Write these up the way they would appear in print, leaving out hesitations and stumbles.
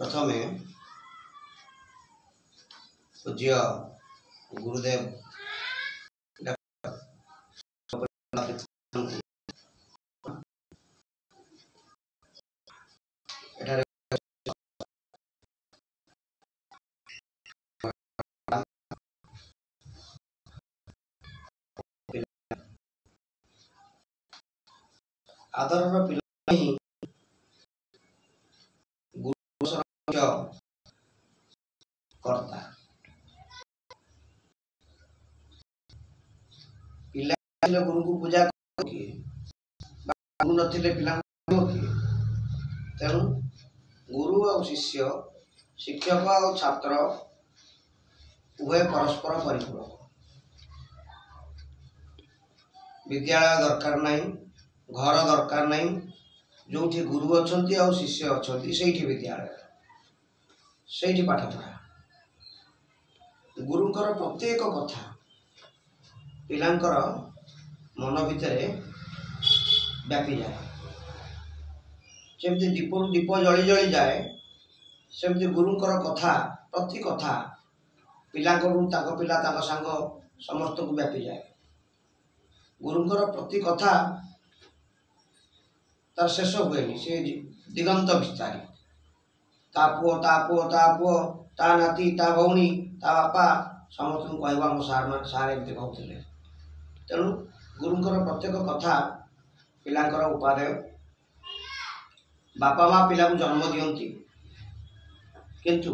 प्रथमे पूज्य गुरुदेव आदर पिला गुरु कर्ता पिला गुरु को पूजा गुरु नथिले पिला तेणु गुरु और शिष्य शिक्षक और छात्र उभय परस्पर परिपूरक। विद्यालय दरकार नहीं, घर दरकार नहीं, जो गुरु अच्छा और शिष्य अच्छा से विद्यालय से पाठ पढ़ा। गुरुंकर प्रत्येक कथा पिलांकर मन भितर व्यापी जाए। जमती दीप दीप जली जली जाए सेमती गुरुंकर कथा प्रति कथा पिला पिला सांग समस्त को व्यापी जाए। गुरुंकर प्रति कथा तार शेष हुए से दिगंत विस्तारी ता पुओ ता पुओ ता पुओ ता नाती ता भौणी ता बापा समस्त को कहवा मो सार सार एमती कहते। तेणु गुरुंकर प्रत्येक कथा पिलांकर उपादेय। बापा माँ पिला को जन्म दियंती किंतु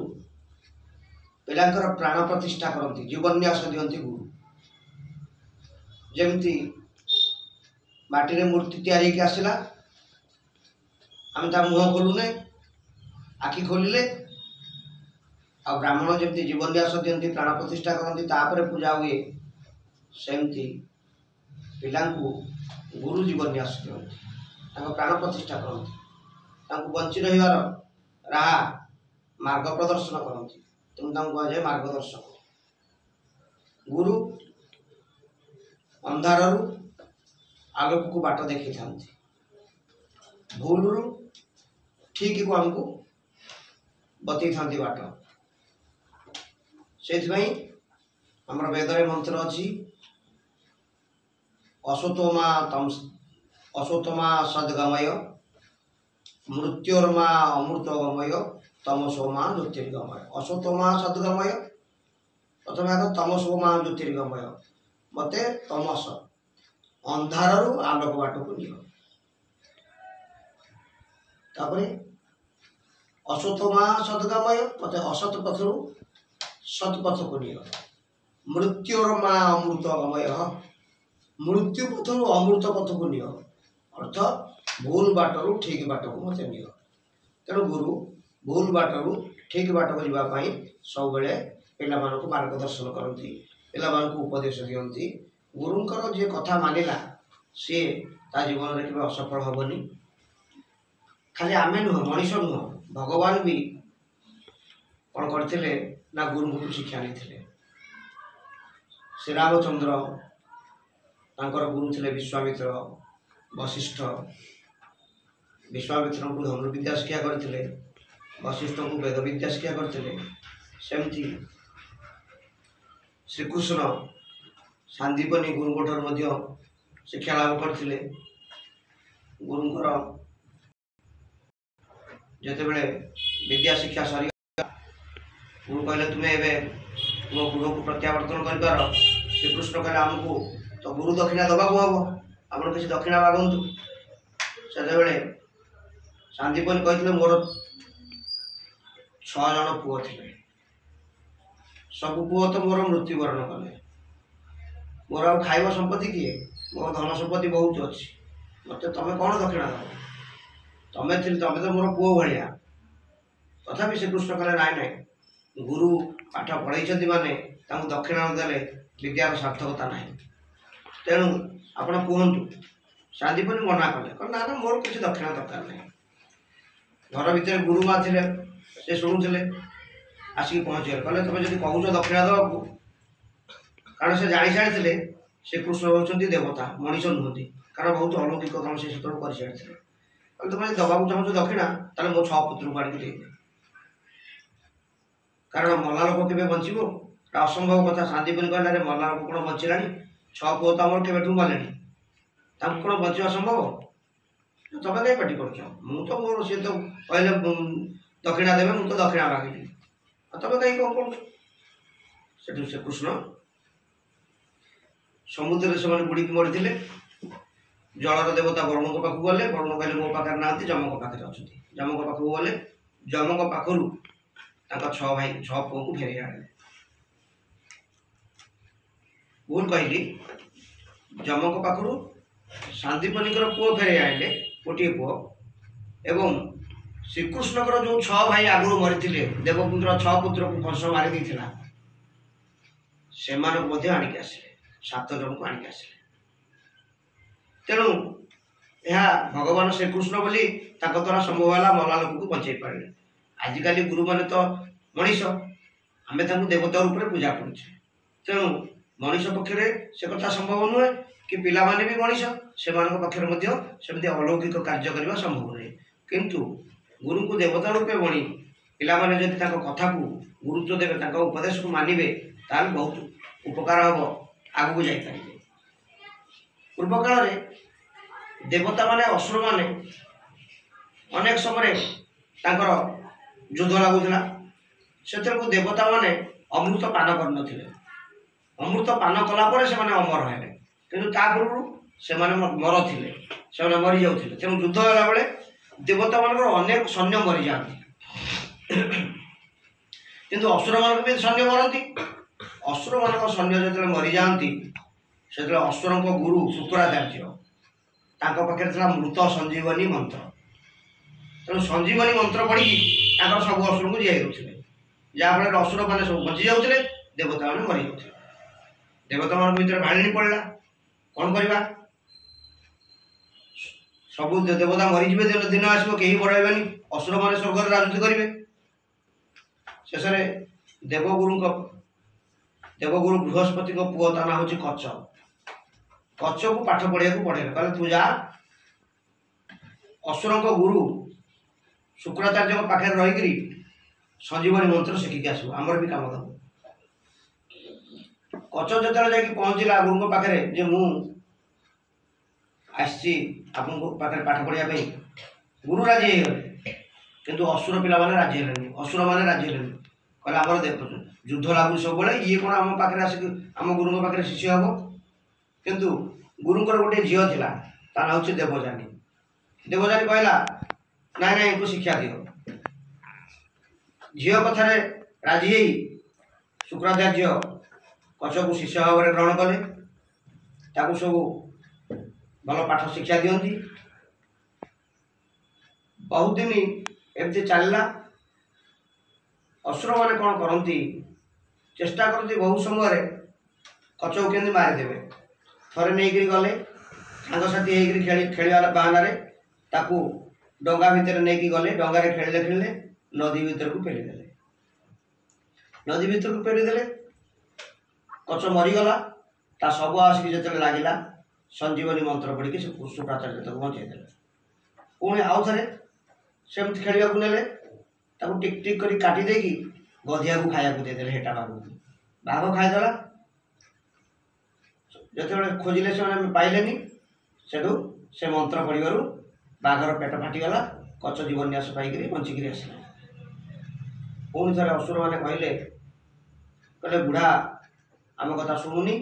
पिलांकर प्राण प्रतिष्ठा करती जीवन्यास दियंती गुरु। जमती माटी मूर्ति तैयारी की आसला आम ता मुह खोलुने आखि खोलिले आ ब्राह्मण जमती जीवन्यास दियंती प्राण प्रतिष्ठा करती तापर पूजा हुए सेमती पिला गुरु जीवन्यास दियंती प्राण प्रतिष्ठा करती बंची रही राह मार्ग प्रदर्शन करती। तेणु कहुए मार्गदर्शक। गुरु अंधार आलोक को बाट देखी था, भूल रु ठीक को आमको बतई था बाट। से आमर वेदरे मंत्र अच्छी अशोतमा सद्गमय मृत्योर्मा अमृतगमय तमसोमा ज्योतिर्गमय। अशोतमा सद्गमय प्रथम आग तमसोमा ज्योतिर्गमय मते तमस अंधार आलोक बाट को नियो। तापरे अशोतमा सद्गमय मते असत पथरु सत्पथ को नियो। मृत्योर्मा अमृतगमय मृत्यु पथरु अमृत पथ को नियो अर्थ भूल बाटरू ठीक बाट को मत नियो। तेणु गुरु भूल बाटरू ठीक बाट को जावाई सब बेले पिला मार्गदर्शन करती, पिला उपदेश दियंती। गुरुंकर जे कथा मानिला सी ता जीवन में केवल असफल हेनी। खाली आमे नुह मनीष नुह भगवान भी कौन करते ना गुरु को शिक्षा नहीं। श्री रामचंद्र गुरु थे विश्वामित्र वशिष्ठ। विश्वामित्र को धनुर्विद्या शिक्षा करते, वशिष्ठ को वेद विद्या शिक्षा करते। सेमती श्रीकृष्ण सांदीपनी गुरुंर शिक्षा लाभ करते। गुरुंर जितेबले विद्या शिक्षा सरी गुरु कहले तुम्हें एवं मो गुरु को प्रत्यावर्तन कर। श्रीकृष्ण कहले आमको तो गुरु दक्षिणा दबा हम आप किसी दक्षिणा मागंतु। से सांदीपनी कहते मोर 6 जन पुओ थे, सब पुओ तो मोर मृत्युवरण कले। मोर आ खाइबा संपत्ति किए, मोर धन संपत्ति बहुत अच्छी, मत तुम कौन दक्षिणा दब? तुम तो मोर पुओ भाया। तथा श्रीकृष्ण कहले नाई नाई गुरु पाठ पढ़ाई माने दक्षिणा देले विद्यार सार्थकता ना। तेणु आप कहतु। सांदीपनी मना कले ना ना मोर किसी दक्षिणा दरकार नहीं। घर भितर गुरु माँ थे से शुणुले आसिक पहुँचे कहले तुम जब कहूच दक्षिणा देवा कारण से जानी सारी श्रीकृष्ण होती देवता मनीष नुहति कारण बहुत अलौकिक काम से कर सारी तुम दवाक चाहूँ दक्षिणा ताले मो 6 पुत्र को आड़े दे। कारण मल्ला लोक के बचब असंभव कथा शांतिपनी कहला मल्ला लोक कौन बचला 6 पुओ तो आम के मले कौन बचा संभव तुम कहीं पार्टी कर तो मोर सी तो कहले दक्षिणा देवे मुझे तो दक्षिणा मागिली तुम कहीं कौन कर से कृष्ण समुद्र से बुड़ी मरी जलर देवता वरुण को पाखु गले वरुण कहले मो पाखे ना जम को पाखे अच्छा जम को पाखु गले जम को पाखर 6 भाई 6 पुओ को फेर आने भूल कहली जम को पाखर शांतिपनी पुओ फेर आने गोटे पुओ एवं श्रीकृष्णकर जो 6 भाई आगु मरी देवकुंद्र 6 पुत्र को कंस मारी से आणिक आसिले 7 जन को आणिक आसिले तेणु यह भगवान श्रीकृष्ण बोली द्वारा संभव है मला लोक को बचे पारे आजिकल गुरु मैंने तो मनीष आम देवता रूप में पूजा करुचे तेणु मनीष पक्षे से कथा संभव नुहे कि पिला माने भी मनीष से पाखे अलौकिक कार्य करने संभव नुहे किंतु गुरु को देवता रूपे बणी पिला माने जदि कथा को गुरुत्व देवे उपदेश को मानिबे ताल बहुत उपकार हम आगू जापर पूर्व काल में देवता माने असुर माने अनेक समय युद्ध लगुला से देवता माने अमृत पान कर अमृत पान कलापर से अमर है किंतु पूर्व से मर थे से मरी जाते तेणु युद्ध होला बेले देवता मान अनेक सैन्य मरी जाती किंतु असुर मान भी सैन्य मरती असुर मान सैन्य जो मरी जाती से असुर गुरु शुक्राचार्य पाखे मृत संजीवनी मंत्र तेणु संजीवनी मंत्र पढ़ी सब असुर को जीई दे जहाँफल असुर मैंने सब बची जाते देवता मैंने मरी जाते देवता मान भर भाणी पड़ा कौन करवा सब देवता मरीजे दिन आसो कहीं बढ़ाइबानी असुर मैंने स्वर्ग राजनीति करेंगे शेष देवगुरु बृहस्पति पुओ ता ना हूँ कच्च कच्च को पाठ पढ़िया पढ़े कहले तू जा असुर गुरु शुक्राचार्य पाखे रही संजीवनी मंत्र शिखिक आसो आमर भी काम दब कच्च जो जा पहुँचला गुरु पाखे जे मु आसी पाखे पाठ पढ़ाई गुरु राजी हो गले किंतु असुर पिला माने राजी हेलेनी असुर माने राजी हेलेनी कहले आमर देख युद्ध लागू सब ये कौन आम पाखे आसिक आम गुरु पाखे शिष्य हम किंतु गुरुंकर गोटे झील था ता ना हूँ देवजानी देवजानी कहला ना ना इनको शिक्षा दियो झील कथार राजी हो शुक्राचार्य कच्च को शिष्य भाव में ग्रहण कले ताकू सब भल पाठ शिक्षा दियंती बहुत दिन एमती चलला असुर मैंने कौन करती चेष्टा करती बहुत समय कच्च को केमती मारिदेवे थरे नहीं गले सांगसाथी खेल बहाना ताकू डंगा भितर नहीं गले डंगार खेलिले खेलिले नदी भीतर को पेलीदे नदी भीतर को पेलीदे कच्च मरीगला ता सब आसिक जो लगिला संजीवनी मंत्र पढ़ी शुक्राचार्य को बचेदे पुणी आउ थे सेमती खेल ने टिक टिक कर काटी देकी गधिया को खाया देदेले हेटा बाघ खाईदेला जो खोजिले से पाइले से मंत्र पढ़ बाघर पेट फाटीगला कच्च जीवन्यास पाई बंचिक आसला पुणी थे असुर मैंने कहले बुढ़ा आम कथा शुणुनी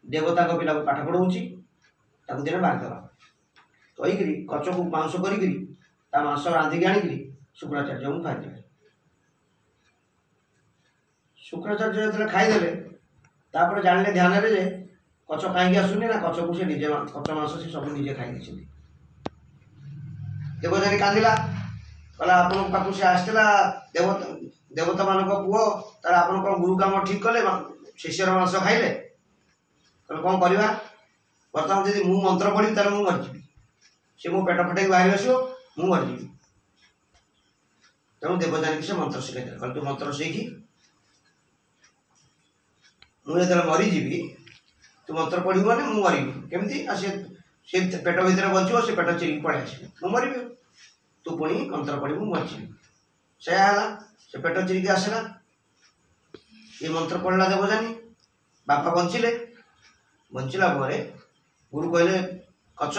देवता पिला पाठ पढ़ाऊँगी दिन मारिदेवा कहीकि कच्च को मांस कर मांस रांधिक आनिक शुक्राचार्य को खाईदे शुक्राचार्य जो खाईदे जानले ध्यान रे कच्च कहीं आसुनी ना कच्च को निजे कच्च मांस से सब निजे खाई देवजानी कांदिला कहला आपण पाखु से आसला देवता मान पुओ तार आपण गुरु काम ठीक कले शिष्यर मांस खाइले कौन करवा बर्तमान जब मु मंत्र पढ़ी तार मु मरीजी से मो पेट फटे बाहर आसो मु मरीजी तेणु देवजानी से मंत्र शिखाई कल तू मंत्र शिखी मुझे मरीजी तू मंत्र पढ़ मैंने मु मरी केमती से पेट भर बचो से पेट चिरिक पड़े आस मु मरी तू पुणी मंत्र पढ़ू मरीजी से पेट चिरिक आसला ये मंत्र पढ़ला देवजानी बापा बंचिले बंचिला परे गुरु कहले कच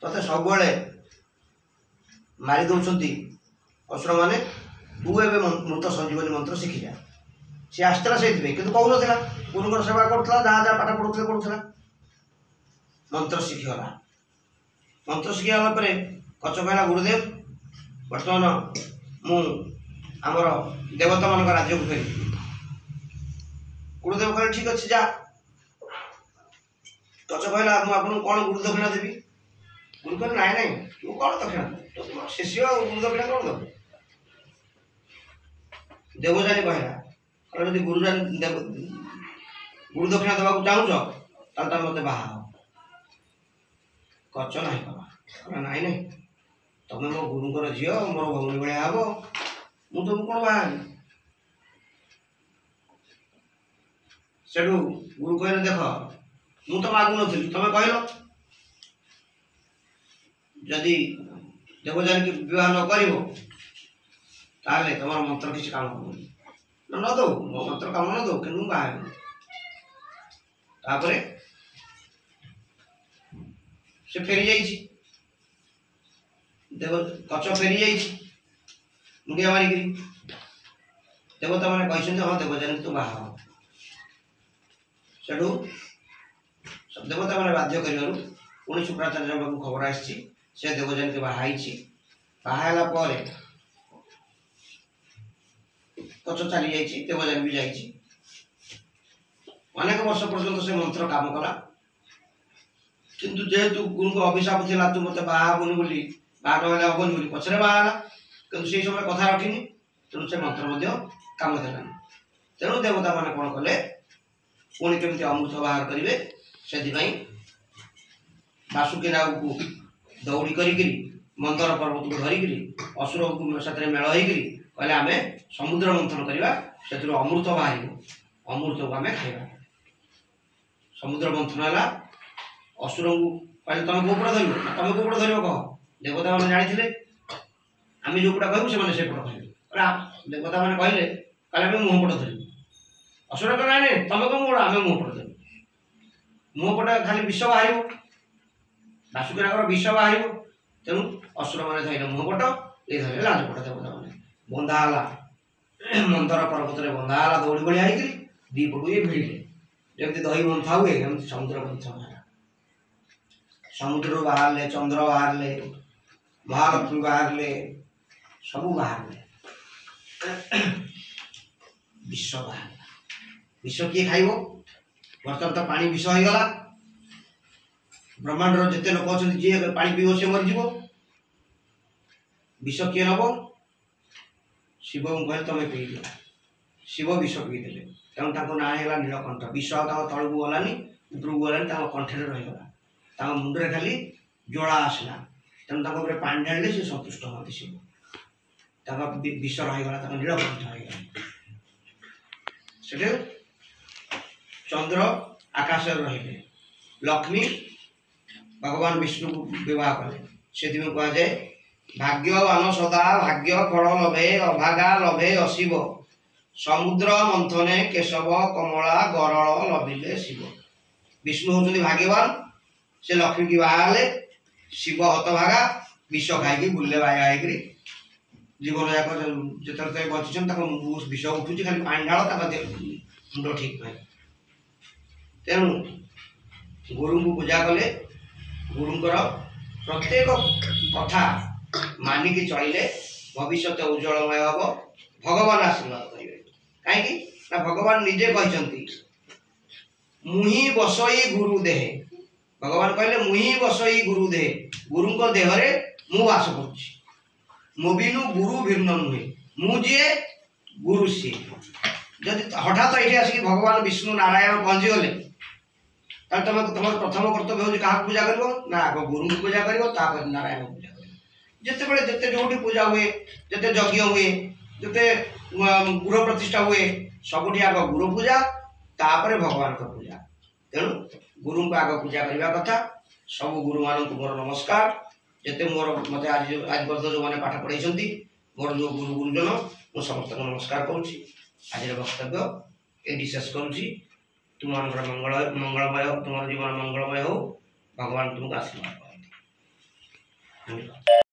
तते सब मारी दौरान असुर मैंने तू ए मृत संजीवनी मंत्र शिखी जा सी आसला से कहून गुरुंर सेवा करूला जहाँ जहाँ पाठ पढ़ुला मंत्र शिखीगला मंत्र शिखीगला कच कहला गुरुदेव बर्तमान मु आमर देवता मान राज्य को फेरी गुरुदेव कहले ठीक अच्छे जा कच कहला मुझे कौन गुरु दक्षिणा देवी गुरु कहले नाई नाई तू कौन दक्षिणा तो तुम शिष्य गुरु दक्षिणा कौन दब देवजानी कहला जब गुरु दक्षिणा देवा चाहूच मत बाहा कच ना कहला नाई नाई तुम मो गुरुंर झी मोर भौणी भाया हम मु तुम कौन बाहर से गुरु कहले देख मु तो मागु नी तुम कहल जदि देवजानी की विवाह न कर तुम मंत्र किसी काम कर न दो मो मंत्र काम न दो कि बाहर तापर से फेरी जाइए देव कच फेरी जाइए मुंडिया मारिक देवता मैंने कहते हाँ देवजानी तू बाहा से देवता मैंने बाध्य कर पुणी शुक्राचार्य पाक खबर आसी से देवजानी के बाहा कच चली जाइए देवजानी भी जाइए अनेक वर्ष पर्यंत से मंत्र काम कला किंतु जेहेतु गुरु को अभिशाप थिला तू मत बाहाबुनि बोली बाहा हेबनी बोली पछरे बाहा किंतु से समय कथा रखिनी तेणु से मंत्र काम देलानी तेणु देवता मैंने कौन कले पुणी केमती अमृत बाहर करेंगे से बासुकी नाग को दौड़ी करी मंदर पर्वत को धरिकी असुर को साथ मेल होकर कहले आम समुद्र मंथन करवा से अमृत बाहर अमृत को आम खाइबा समुद्र मंथन है असुर को कहले तुम कौपटा धर तुम कौपटा धर कह देवता मैंने जानी आम जो पटा कहूँ से पट कहे देवता मैंने कहले कहले आम मुहपट धर असुर कह ना तुम कौन गोड़ आम मुहपट धर मुहपटा खाली विष बाहर बासुकी नागर विष बाहर तेणु असुर मैंने धरले मुहपट ये धरले लाजपट देवता मैंने बंधाला मंदर पर्वत में बंधाला दौड़ी बड़िया दी पटू ये भिड़े जमी दही मंथा हुए एमती समुद्र मंथन है समुद्र बाहर चंद्र बाहर महालक्ष्मी बाहर सब बाहर विश्व बाहर विश्व किए खाइब बर्तमान तो पानी विष हो गला ब्रह्मांडर जिते लोक अच्छा जी पा पीब सी मरीज विष किए नब शिव को कहले तुम पी दिया शिव विष पीदे तेणु ना है नीलकंठ विष तलू गलानी उपरक गलानी कंठे रहीगला मुंडे खाली ज्वाला आसला तेणु पानी ढाले से सन्तुष्ट हाँ शिव विष रहीगला नीलकंठ रहीगला से चंद्र आकाश रही लक्ष्मी भगवान विष्णु को विवाह कले से कह जाए भाग्यवान सदा भाग्य फल लभे अभागा लभे अशिव समुद्र मंथने केशव कमला गरल लभिले शिव विष्णु होती भाग्यवान से लक्ष्मी की बाहर शिव हतभागा विष खाई बुले बाया जीवन जाक जिते बची विष उठू खाली पानी ढाल मुंड ठीक ना तेणु गुरु को पूजा कले गुरुंर प्रत्येक कथा मानिक चलिए भविष्य उज्जवलमय हम भगवान आशीर्वाद करेंगे कहीं भगवान निजे कहते मुही बसई गुरु देहे भगवान कहले मुही बसई गुरु देहे गुरु देहरे मु वास कर मोबिनु गुरु भिन्न नुहे मुझे गुरु सी जदि हठात ये आसिक भगवान विष्णु नारायण पहुँची गले तुम तुम प्रथम कर्तव्य हूँ क्या पूजा कर आग गुरु को पूजा कर नारायण को पूजा कर जिते बड़े जिते जो पूजा हुए जिते यज्ञ हुए जिते गृह प्रतिष्ठा हुए सबुठी आग गुरु पूजा तापर भगवान को पूजा तेणु गुरु को आग पूजा करने कथा सब गुरु मान मोर नमस्कार जिते मोर मत आज आज पर्यटन जो मैंने पाठ पढ़ाई मोर जो गुरु गुरुजन मु समस्त नमस्कार करुँच आज वक्तव्य एटी शेष करुँची तुम मंगलमय तुम जीवन मंगलमय हो भगवान तुमको आशीर्वाद करते।